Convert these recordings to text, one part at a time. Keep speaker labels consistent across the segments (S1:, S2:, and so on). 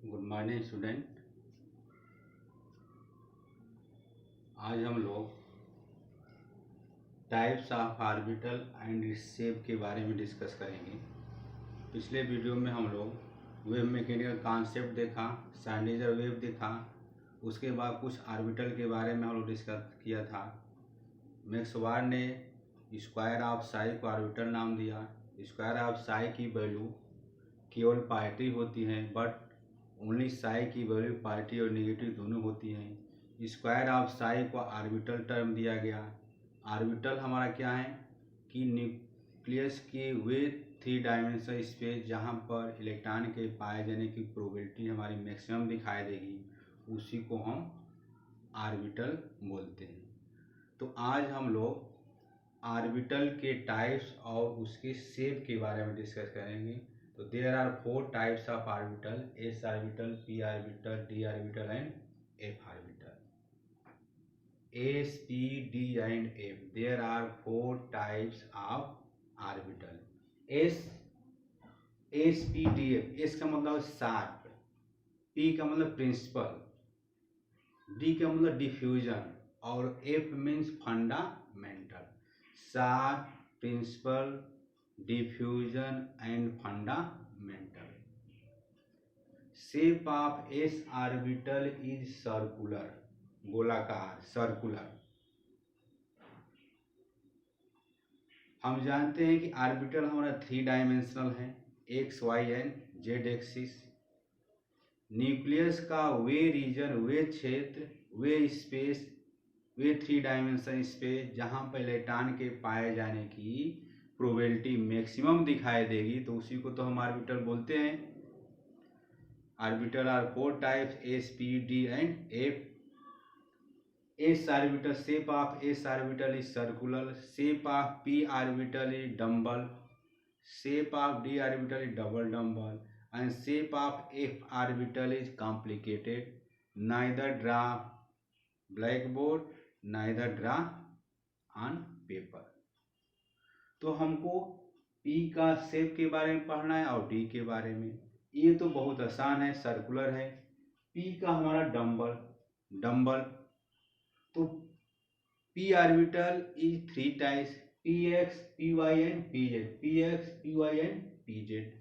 S1: Good morning student. आज हम लोग types of orbital and its shape के बारे में डिस्कस करेंगे। पिछले वीडियो में हम लोग वेव मैकेनिकल कॉन्सेप्ट देखा, साइनेजर वेव देखा, उसके बाद कुछ ऑर्बिटल के बारे में हम लोग डिस्कस किया था। मैक्स बार ने स्क्वायर ऑफ साई को ऑर्बिटल नाम दिया। स्क्वायर ऑफ साई की वैल्यू केवल पॉजिटिव होती है, बट ओनली साई की वैल्यू पॉजिटिव और नेगेटिव दोनों होती हैं। स्क्वायर ऑफ साई को ऑर्बिटल टर्म दिया गया। ऑर्बिटल हमारा क्या है कि न्यूक्लियस के वे 3 डायमेंशनल स्पेस जहाँ पर इलेक्ट्रॉन के पाए जाने की प्रोबेबिलिटी हमारी मैक्सिमम दिखाई देगी, उसी को हम ऑर्बिटल बोलते हैं। तो आज हम लोग ऑर्बिटल के टाइप्स और उसके शेप के बारे में डिस्कस करेंगे। तो there are 4 types of orbital: s orbital, p orbital, d orbital and f orbital. S, P, D and f, there are 4 types of orbital. S, P, d, f. S का मतलब sharp, P का मतलब principal, D का मतलब diffusion और f means fundamental. Sharp, principal, diffusion and fundamental. Shape of s orbital is circular, गोलाकार, circular. हम जानते हैं कि ऑर्बिटल हमारा 3 डायमेंशनल है, x, y and z axis. Nucleus का वे रीजन, वे क्षेत्र, वे स्पेस, वे 3 डायमेंशनल स्पेस जहाँ पर इलेक्ट्रॉन के पाए जाने की प्रोबेबिलिटी मैक्सिमम दिखाई देगी, तो उसी को तो हम ऑर्बिटल बोलते हैं। Orbital are 4 types: S, P, D and f. S orbital, shape of s orbital is circular, shape of p orbital is dumbbell, shape of d orbital is double dumbbell and shape of F orbital is complicated. Neither draw blackboard, neither draw on paper. तो हमको P का shape के बारे में पढ़ना है और D के बारे में। ये तो बहुत आसान है, सर्कुलर है। P का हमारा डम्बल। तो P orbital is 3 types: Px, Py and Pz। Px, Py and Pz।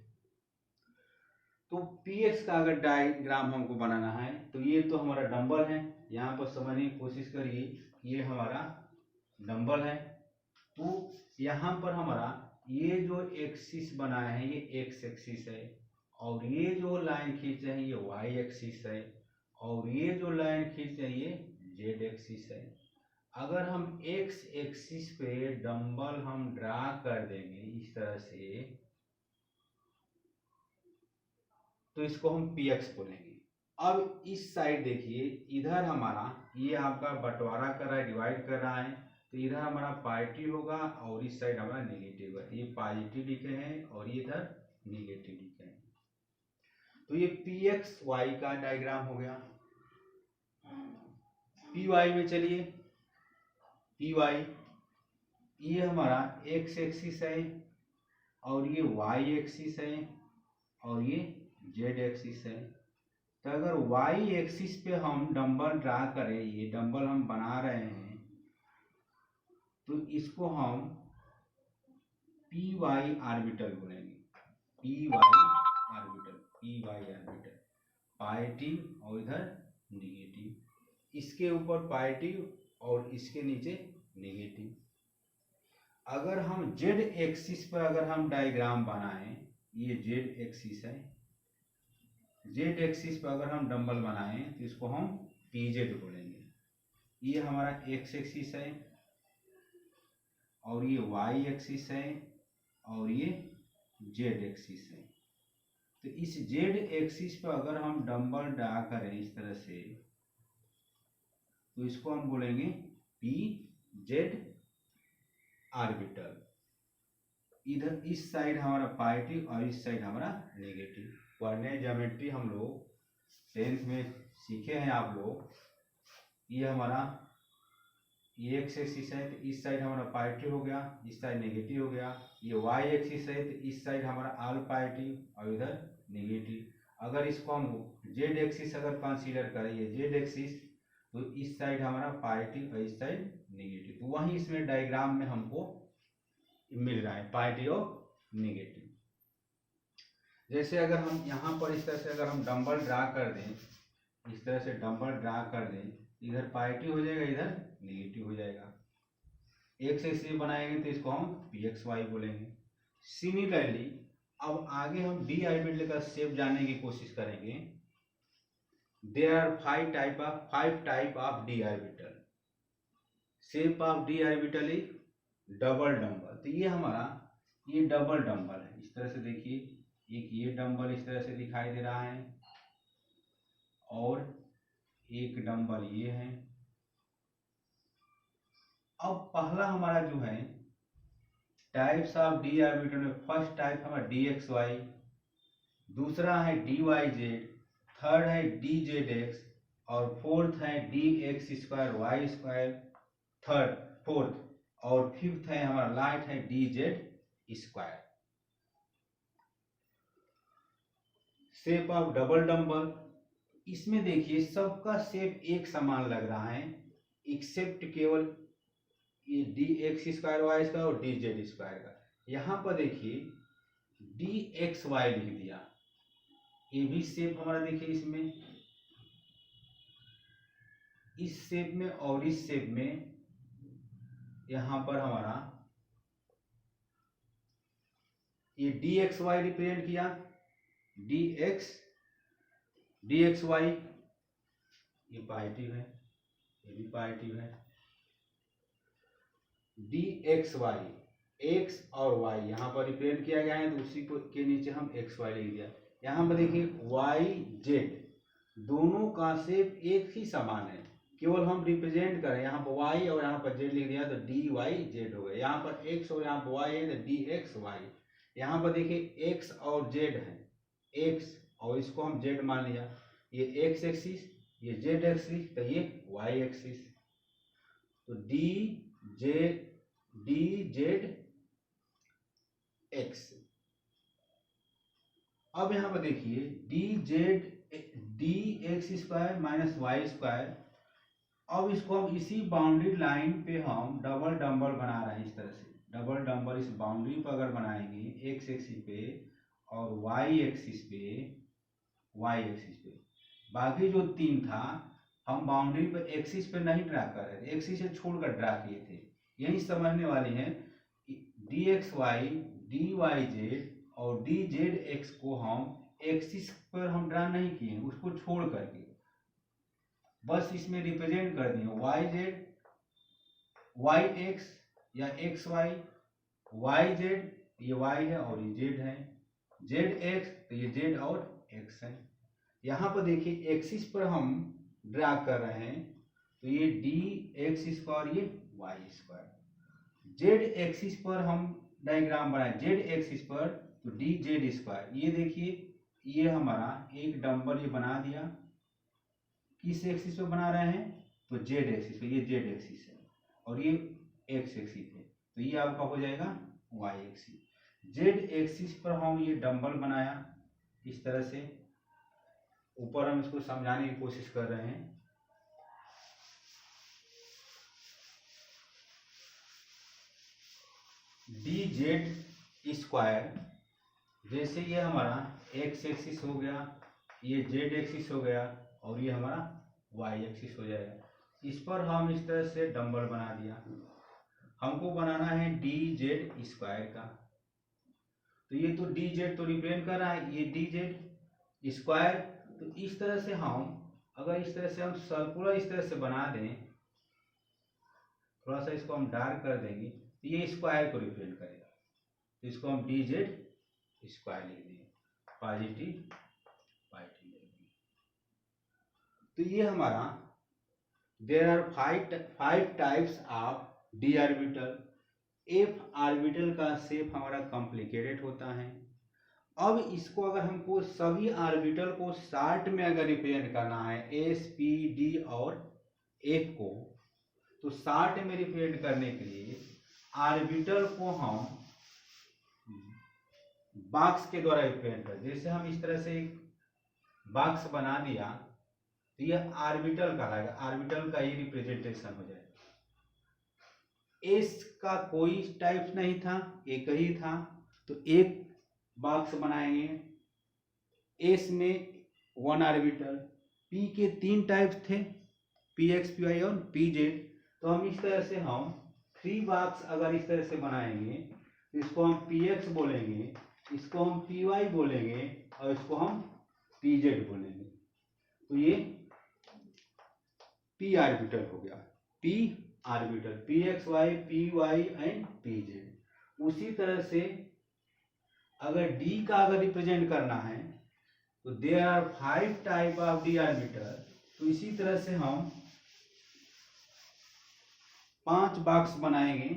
S1: तो Px का अगर डायग्राम हमको बनाना है तो ये तो हमारा डंबल है। यहाँ पर समझने की कोशिश करिए, ये हमारा डंबल है। तो यहाँ पर हमारा ये जो एक्सिस बना है ये एक्स एक्सिस है, और ये जो लाइन खींचे हैं ये वाई एक्सिस है, और ये जो लाइन खींचे हैं ये जेड एक्सिस है। अगर हम एक्स एक्सिस पे डंबल हम ड्रा कर देंगे इस तरह से, तो इसको हम px बोलेंगे। अब इस साइड देखिए, इधर हमारा ये आपका बंटवारा कर रहा है, डिवाइड कर रहा है, तो इधर हमारा पॉजिटिव होगा और इस साइड हमारा नेगेटिव है। ये पॉजिटिव लिखे हैं और ये इधर नेगेटिव लिखे हैं। तो ये px y का डायग्राम हो गया। py में चलिए, py ये हमारा x एक्सिस है और ये y एक्सिस है और ये जेड एक्सिस है। तो अगर वाई एक्सिस पे हम डंबल ड्रा करें, ये डंबल हम बना रहे हैं, तो इसको हम पी वाई ऑर्बिटल बोलेंगे। पी वाई ऑर्बिटल, पॉजिटिव और इधर नेगेटिव, इसके ऊपर पॉजिटिव और इसके नीचे नेगेटिव। अगर हम जेड एक्सिस पर अगर हम डायग्राम बनाएं, ये जेड एक्सिस है, जेड एक्सिस पर अगर हम डंबल बनाएं तो इसको हम पीजेड बोलेंगे। ये हमारा एक्स एक्सिस है और ये वाई एक्सिस है और ये जेड एक्सिस है। तो इस जेड एक्सिस पर अगर हम डंबल ड्रा करें इस तरह से, तो इसको हम बोलेंगे पी जेड ऑर्बिटल। इधर इस साइड हमारा पॉजिटिव और इस साइड हमारा नेगेटिव। कोऑर्डिनेट ज्योमेट्री हम लोग 10th में सीखे हैं आप लोग। ये हमारा ये एक्स एक्सिस है तो इस साइड हमारा पॉजिटिव हो गया, इस साइड नेगेटिव हो गया। ये वाई एक्सिस है तो इस साइड हमारा ऑल पॉजिटिव और इधर नेगेटिव। अगर इसको हम जेड एक्सिस अगर कंसीडर करें, ये जेड एक्सिस, तो इस साइड हमारा पॉजिटिव और इस साइड नेगेटिव, तो वहीं इसमें डायग्राम में हमको मिल रहा है पॉजिटिव और नेगेटिव। जैसे अगर हम यहाँ पर इस तरह से अगर हम डंबल ड्रा कर दें, इस तरह से डंबल ड्रा कर दें, इधर पॉजिटिव हो जाएगा, इधर नेगेटिव हो जाएगा। एक्स एक्सिस बनाएंगे तो इसको हम पी एक्स वाई बोलेंगे। सिमिलरली अब आगे हम डी ऑर्बिटल का शेप जानने की कोशिश करेंगे। There are 5 type of d orbital. Shape of d orbital is double dumbbell. तो ये हमारा ये डबल डंबल है। इस तरह से देखिए, एक ये डंबल इस तरह से दिखाई दे रहा है और एक डंबल ये है। अब पहला हमारा जो है टाइप्स ऑफ डी ऑर्बिटल में, फर्स्ट टाइप हमारा डी एक्स वाई, दूसरा है डी वाई जेड, थर्ड है डी जेड एक्स और फोर्थ है d x square y square, fourth और फिफ्थ है हमारा लास्ट है d Z square. Shape of double dumbbell, इसमें देखिए सबका शेप एक समान लग रहा है एक्सेप्ट केवल ये d x square y square और डी जेड स्क्वायर का। यहाँ पर देखिए डी एक्स वाई लिख दिया, ये भी शेप हमारा देखिए इसमें, इस शेप में और इस शेप में यहाँ पर हमारा ये डी एक्स वाई रिप्रेजेंट किया, डी एक्स वाई, ये पॉजिटिव है, ये भी पॉजिटिव है। डी एक्स वाई, एक्स और वाई यहाँ पर रिप्रेजेंट किया गया है, तो उसी को के नीचे हम एक्स वाई लिख दिया। यहाँ पर देखिए वाई जेड, दोनों का शेप एक ही समान है, केवल हम रिप्रेजेंट करें, यहाँ पर वाई और यहाँ पर जेड लिख दिया तो डी वाई जेड हो गया। यहाँ पर एक्स और यहाँ पर वाई है तो डी एक्स वाई। यहाँ पर देखिए एक्स और जेड है, एक्स और इसको हम जेड मान लिया, ये एक्स एक्सिस, ये जेड एक्सिस, तो ये वाई एक्सिस, तो डी जेड एक्स। अब यहाँ पर देखिए d x square minus Y square. अब इसको हम इसी बाउंड्री लाइन पे हम डबल डंबल बना रहे हैं। इस तरह से डबल डंबल इस बाउंड्री पर अगर बनाएंगे एक्स एक्सिस पे और वाई एक्सिस पे, बाकी जो तीन था हम बाउंड्री पर एक्सिस पे नहीं ड्रा कर रहे थे, एक्सिस से छोड़कर ड्रा किए थे। यही समझने वाले हैं, d x Y, D Y z और डी जेड एक्स को हम एक्सिस पर हम ड्रा नहीं किए, उसको छोड़ करके बस इसमें रिप्रेजेंट कर दिए वाई जेड, वाई एक्स या एक्स वाई, वाई जेड, ये वाई है और ये जेड है, जेड एक्स तो ये जेड और एक्स है। यहाँ पर देखिए एक्सिस पर हम ड्रा कर रहे हैं तो ये डी एक्स स्क्वायर, ये वाई स्क्वायर। जेड एक्सिस पर हम डायग्राम बनाए, जेड एक्सिस पर तो डी जेड स्क्वायर। ये देखिए ये हमारा एक डंबल ये बना दिया, किस एक्सिस पे बना रहे हैं तो जेड एक्सिस पे, ये जेड एक्सिस है और ये एक्स एक्सिस है, तो ये आपका हो जाएगा वाई एक्सिस। जेड एक्सिस पर हम ये डंबल बनाया इस तरह से, ऊपर हम इसको समझाने की कोशिश कर रहे हैं। डी जेड स्क्वायर, जैसे ये हमारा एक्स एक्सिस हो गया, ये जेड एक्सिस हो गया और ये हमारा वाई एक्सिस हो जाएगा। इस पर हम इस तरह से डंबल बना दिया। हमको बनाना है डी जेड स्क्वायर का, तो ये तो डी जेड तो रिप्रेजेंट कर रहा है, ये डी जेड स्क्वायर। तो इस तरह से हम अगर इस तरह से हम सर्कुलर इस तरह से बना दें, थोड़ा सा इसको हम डार्क कर देंगे तो ये स्क्वायर को रिप्रेजेंट करेगा, तो इसको हम डी जेड स्क्वायर लिख देंगे, पॉजिटिव पॉजिटिव लिख देंगे। तो ये हमारा there are 5 types of d orbital. F orbital का शेप हमारा कॉम्प्लिकेटेड होता है। अब इसको अगर हमको सभी ऑर्बिटल को शार्ट में अगर रिप्रेजेंट करना है, एस पी डी और एफ को, तो शार्ट में रिप्रेजेंट करने के लिए ऑर्बिटल को हम बॉक्स के द्वारा रिप्रेजेंट करें। जैसे हम इस तरह से एक बॉक्स बना दिया तो यह ऑर्बिटल कहलाएगा, ऑर्बिटल का ही रिप्रेजेंटेशन हो जाएगा। एस का कोई टाइप नहीं था, एक ही था, तो एक बॉक्स बनाएंगे। एस में 1 ऑर्बिटल, पी के 3 टाइप थे, पी एक्स पी वाई और पी जेड। तो हम इस तरह से हम 3 बॉक्स अगर इस तरह से बनाएंगे तो इसको हम पी एक्स बोलेंगे, इसको हम पी वाई बोलेंगे और इसको हम पी जेड बोलेंगे। तो ये पी ऑर्बिटल हो गया, p orbital, p x y, p y and p z. उसी तरह से अगर डी का अगर रिप्रेजेंट करना है तो there are 5 type of d orbital. तो इसी तरह से हम 5 बॉक्स बनाएंगे,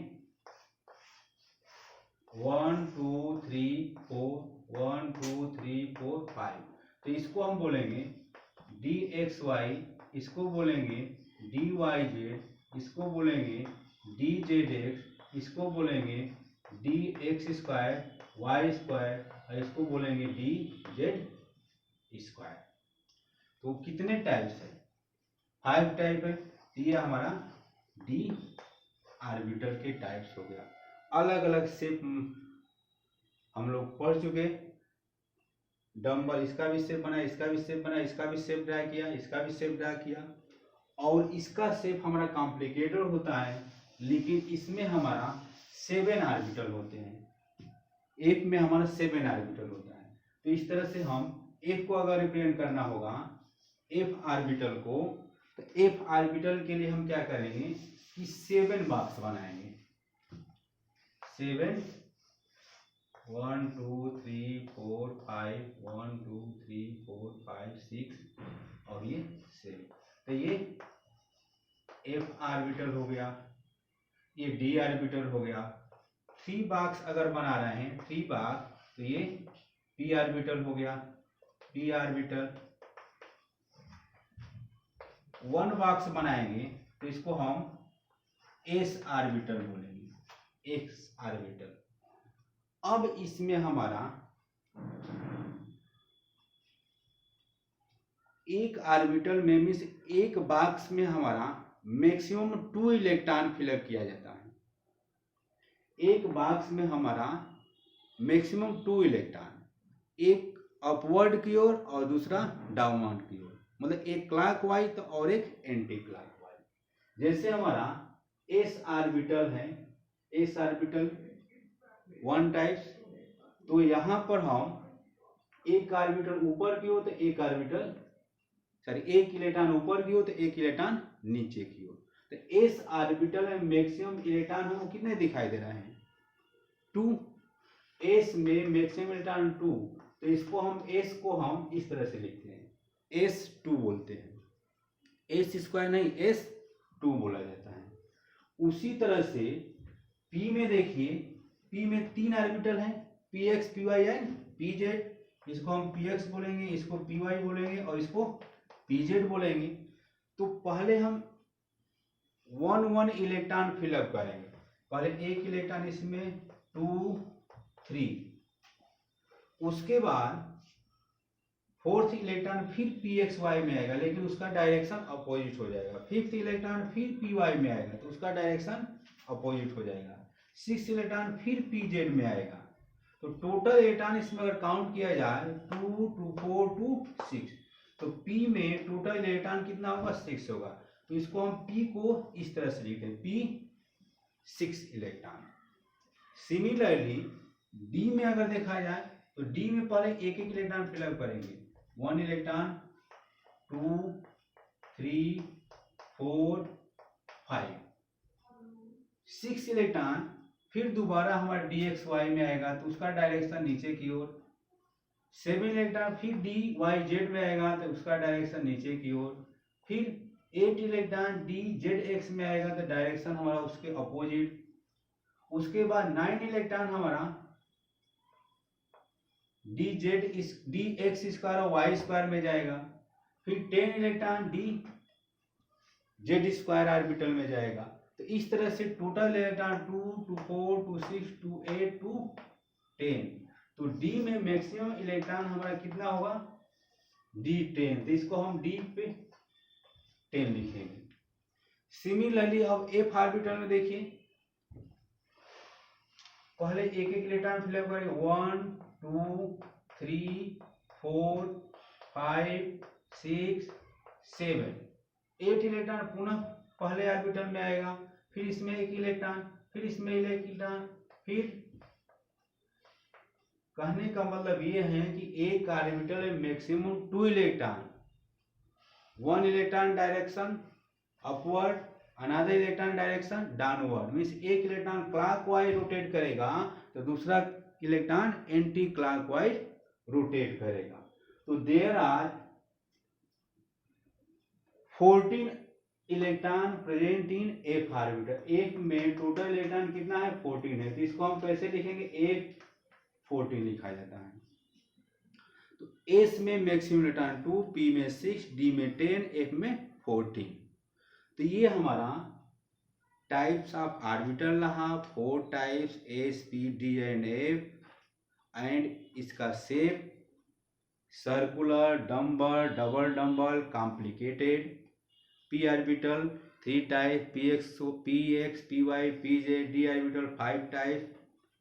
S1: 1 2 3 4, 1 2 3 4 5। तो इसको हम बोलेंगे डी एक्स वाई, इसको बोलेंगे डी वाई जेड, इसको बोलेंगे डी जेड एक्स, इसको बोलेंगे d x square y square और इसको बोलेंगे डी जेड स्क्वायर। तो कितने टाइप्स है? 5 टाइप है। तो ये हमारा डी ऑर्बिटल के टाइप्स हो गया। अलग अलग शेप हम लोग पढ़ चुके। डम्बल, इसका भी शेप बना, इसका भी शेप बना, इसका भी शेप ड्रा किया, इसका भी शेप ड्रा किया। और इसका शेप हमारा कॉम्प्लिकेटेड होता है, लेकिन इसमें हमारा 7 ऑर्बिटल होते हैं, एक में हमारा 7 ऑर्बिटल होता है। तो इस तरह से हम एफ को अगर रिप्रेजेंट करना होगा, एफ ऑर्बिटल को, तो एफ ऑर्बिटल के लिए हम क्या करेंगे कि 7 बॉक्स बनाएंगे। 7 1 2 3 4 5 1 2 3 4 5 6 और ये 7। तो ये एफ ऑर्बिटल हो गया, ये डी ऑर्बिटल हो गया। 3 बॉक्स अगर बना रहे हैं, 3 बॉक्स, तो ये पी ऑर्बिटल हो गया, पी ऑर्बिटल। 1 बॉक्स बनाएंगे तो इसको हम एस ऑर्बिटल बोलेंगे, एक्स ऑर्बिटल। अब इसमें हमारा एक ऑर्बिटल में मीन्स एक बॉक्स में हमारा मैक्सिमम 2 इलेक्ट्रॉन फिलअप किया जाता है। एक बॉक्स में हमारा मैक्सिमम 2 इलेक्ट्रॉन, एक अपवर्ड की ओर और दूसरा डाउनवर्ड की ओर, मतलब एक क्लॉकवाइज और एक एंटी क्लॉकवाइज। जैसे हमारा एस ऑर्बिटल है, एस ऑर्बिटल 1 टाइप्स, तो यहाँ पर हम एक ऑर्बिटल ऊपर की ओर तो एक ऑर्बिटल, सॉरी एक इलेक्ट्रॉन ऊपर की ओर तो एक इलेक्ट्रॉन नीचे की ओर। तो एस ऑर्बिटल में मैक्सिमम इलेक्ट्रॉन हमको कितने दिखाई दे रहे हैं? 2। एस में मैक्सिमम इलेक्ट्रॉन 2, तो इसको हम एस को हम इस तरह से लिखते हैं, S2 बोलते हैं, एस स्क्वायर नहीं, S2 बोला जाता है। उसी तरह से P में देखिए, P में 3 ऑर्बिटल हैं, PX PY एंड PZ। इसको हम PX बोलेंगे, इसको PY बोलेंगे और इसको PZ बोलेंगे। तो पहले हम 1 इलेक्ट्रॉन फिलअप करेंगे, पहले एक इलेक्ट्रॉन इसमें 2 3, उसके बाद 4th इलेक्ट्रॉन फिर PXY में आएगा, लेकिन उसका डायरेक्शन अपोजिट हो जाएगा। 5th इलेक्ट्रॉन फिर PY में आएगा तो उसका डायरेक्शन अपोजिट हो जाएगा। 6th इलेक्ट्रॉन फिर PZ में आएगा। तो टोटल इलेक्ट्रॉन इसमें अगर काउंट किया जाए 2 2 4 2 6, तो P में टोटल इलेक्ट्रॉन कितना होगा? 6 होगा। तो इसको हम P को इस तरह से लिखते हैं, P 6 इलेक्ट्रॉन। सिमिलरली D में अगर देखा जाए तो D में पहले एक एक इलेक्ट्रॉन फिलअप करेंगे, 1 इलेक्ट्रॉन 2 3 4 5, 6 इलेक्ट्रॉन फिर दोबारा हमारा DXY में आएगा तो उसका डायरेक्शन नीचे की ओर। 7 इलेक्ट्रॉन फिर DYZ में आएगा तो उसका डायरेक्शन नीचे की ओर। फिर 8 इलेक्ट्रॉन DZX में आएगा तो डायरेक्शन हमारा उसके अपोजिट। उसके बाद 9 इलेक्ट्रॉन हमारा DX स्क्वायर और Y स्क्वायर में जाएगा। फिर 10 इलेक्ट्रॉन DZ स्क्वायर ऑर्बिटल में जाएगा। तो इस तरह से टोटल इलेक्ट्रॉन 2 2 4 2 6 2 8 2 10। तो D में मैक्सिमम इलेक्ट्रॉन हमारा कितना होगा? D10, तो इसको हम D पे 10 लिखेंगे। सिमिलरली अब F ऑर्बिटल में देखिए, पहले एक एक इलेक्ट्रॉन फिलअप करेंगे, 1 2 3 4 5 6 7, 8 इलेक्ट्रॉन पुनः पहले ऑर्बिटल में आएगा, फिर इसमें एक इलेक्ट्रॉन, फिर इसमें एक इलेक्ट्रॉन, फिर कहने का मतलब ये है कि एक ऑर्बिटल में maximum 2 electron, 1 electron direction upward, another electron direction downward, means एक इलेक्ट्रॉन क्लॉकवाइज रोटेट करेगा तो दूसरा इलेक्ट्रॉन एंटी क्लॉकवाइज रोटेट करेगा। तो there are 14 electron present in f orbital. एक में टोटल इलेक्ट्रॉन कितना है, 14 है, तो इसको हम कैसे लिखेंगे, एफ 14 लिखा जाता है। तो एस में मैक्सिमम इलेक्ट्रॉन 2, पी में 6, डी में 10, एफ में 14। तो ये हमारा टाइप्स ऑफ ऑर्बिटल रहा, 4 types, S P D and F, and इसका shape circular, dumbbell, double dumbbell, complicated. P orbital 3 type, P X P Y P Z. D orbital 5 type,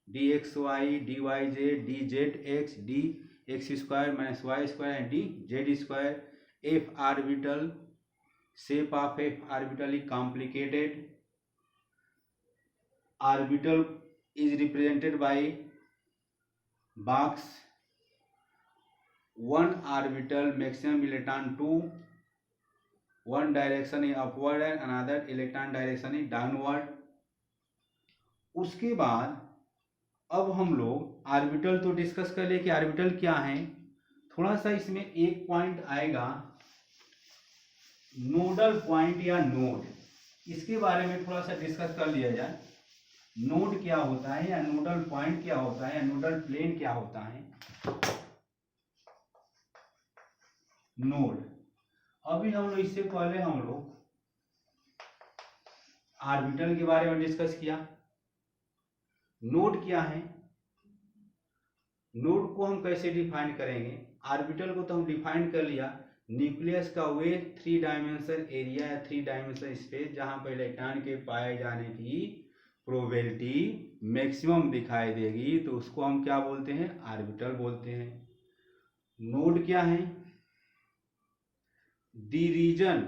S1: D x Y D Y Z, D Z X, D x square minus Y square and D Z square. F orbital, shape of F orbital is complicated. Orbital is represented by box. One orbital maximum electron 2, one direction is upward and another electron direction is downward. उसके बाद अब हम लोग orbital तो discuss कर ले कि orbital क्या है। थोड़ा सा इसमें एक पॉइंट आएगा, नोडल पॉइंट या नोड, इसके बारे में थोड़ा सा डिस्कस कर लिया जाए। नोड क्या होता है या नोडल पॉइंट क्या होता है या नोडल प्लेन क्या होता है। नोड, अभी हम लोग इससे पहले हम लोग ऑर्बिटल के बारे में डिस्कस किया। नोड क्या है, नोड को हम कैसे डिफाइन करेंगे। ऑर्बिटल को तो हम डिफाइन कर लिया, न्यूक्लियस का वे 3 डायमेंशन एरिया या 3 डायमेंशन स्पेस जहां पर इलेक्ट्रॉन के पाए जाने की प्रोबेबिलिटी मैक्सिमम दिखाई देगी, तो उसको हम क्या बोलते हैं, ऑर्बिटल बोलते हैं। नोड क्या है, the region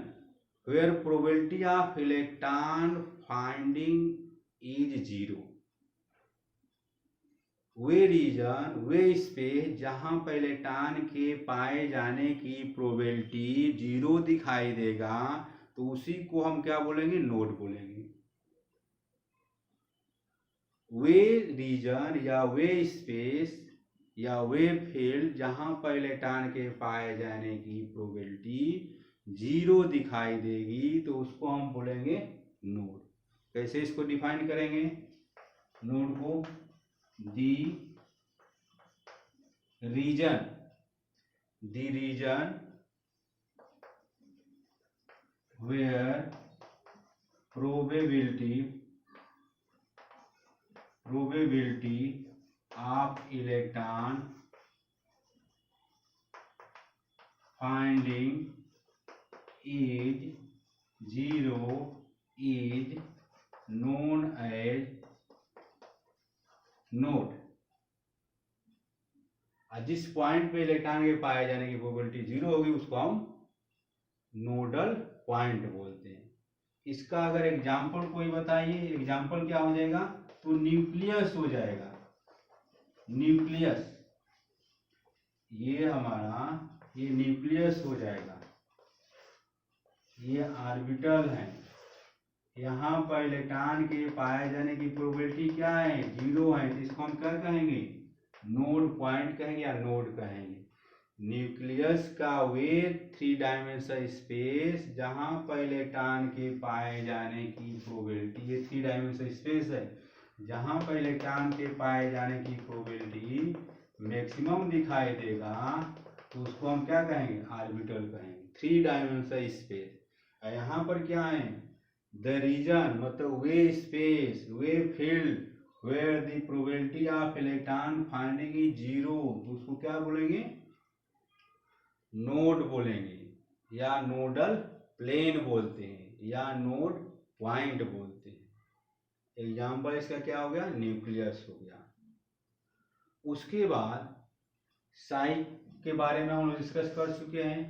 S1: where probability of electron finding is 0। वे रीजन, वे स्पेस जहां पर इलेक्ट्रॉन के पाए जाने की प्रोबेबिलिटी 0 दिखाई देगा, तो उसी को हम क्या बोलेंगे, नोड बोलेंगे। वे रीजन या वे स्पेस या वे फील्ड जहां पर इलेक्ट्रॉन के पाए जाने की प्रोबेबिलिटी 0 दिखाई देगी, तो उसको हम बोलेंगे नोड। कैसे इसको डिफाइन करेंगे नोड को, the region where probability of electron finding is 0 is known as node. जिस पॉइंट पे इलेक्ट्रॉन के पाए जाने की प्रोबेबिलिटी 0 होगी उसको हम नोडल पॉइंट बोलते हैं। इसका अगर एग्जांपल कोई बताइए, एग्जांपल क्या हो जाएगा, तो न्यूक्लियस हो जाएगा। न्यूक्लियस, ये हमारा ये न्यूक्लियस हो जाएगा, ये ऑर्बिटल है, यहाँ पर इलेक्ट्रॉन के पाए जाने की प्रोबेबिलिटी क्या है, 0 है, तो इसको हम क्या कहेंगे, नोड पॉइंट कहेंगे या नोड कहेंगे। न्यूक्लियस का वे 3 डायमेंशन स्पेस जहां पर इलेक्ट्रॉन के पाए जाने की प्रोबेबिलिटी, ये 3 डायमेंशन स्पेस है जहां पर इलेक्ट्रॉन के पाए जाने की प्रोबेबिलिटी मैक्सिमम दिखाई देगा, तो उसको हम क्या कहेंगे, ऑर्बिटल कहेंगे। 3 डायमेंशन स्पेस, यहाँ पर क्या है, द रीजन मतलब वे स्पेस, वे field where the probability of electron finding is 0, तो उसको क्या बोलेंगे, नोड बोलेंगे, या नोडल प्लेन बोलते हैं, या नोड पॉइंट बोलते हैं। एग्जाम्पल इसका क्या हो गया, न्यूक्लियस हो गया। उसके बाद साई के बारे में हम लोग डिस्कस कर चुके हैं।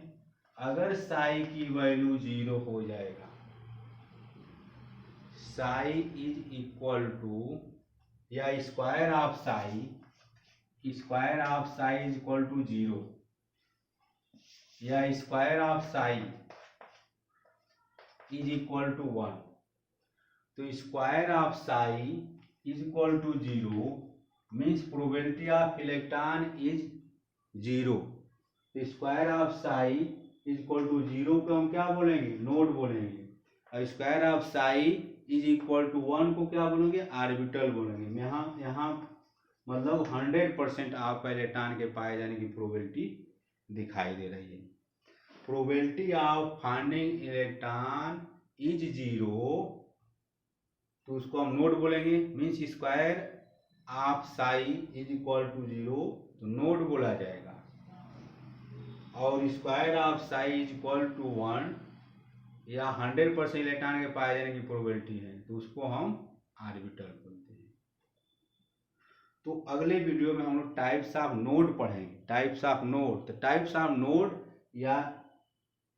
S1: अगर साई की वैल्यू 0 हो जाएगा, साई इज इक्वल टू, या square of psi is equal to 0, या square of psi is equal to 1, तो square of psi is equal to 0 means probability of electron is 0। तो square of psi is equal to 0 को हम क्या बोलेंगे, node बोलेंगे, और square of psi is equal to 1 को क्या बोलेंगे, ऑर्बिटल बोलेंगे। यहाँ मतलब 100% आपका इलेक्ट्रॉन के पाए जाने की प्रोबेबिलिटी दिखाई दे रही है। Probability of finding electron is 0, तो उसको हम नोड बोलेंगे, means square of psi is equal to 0, तो नोड बोला जाएगा। और square of psi is equal to 1, या 100% इलेक्ट्रॉन के पाए जाने की प्रोबेबिलिटी है, तो उसको हम ऑर्बिटल बोलते हैं। तो अगले वीडियो में हम लोग टाइप्स ऑफ नोड पढ़ेंगे, टाइप्स ऑफ नोड। तो टाइप्स ऑफ नोड, या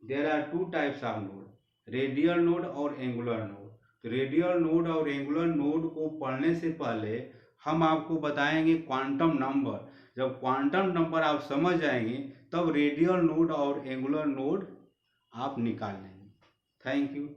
S1: there are 2 types of node, radial node और एंगुलर नोड। तो रेडियल नोड और एंगुलर नोड को पढ़ने से पहले हम आपको बताएंगे क्वांटम नंबर। जब क्वांटम नंबर आप समझ जाएंगे तब रेडियल नोड और एंगुलर नोड आप निकाल लेंगे। Thank you.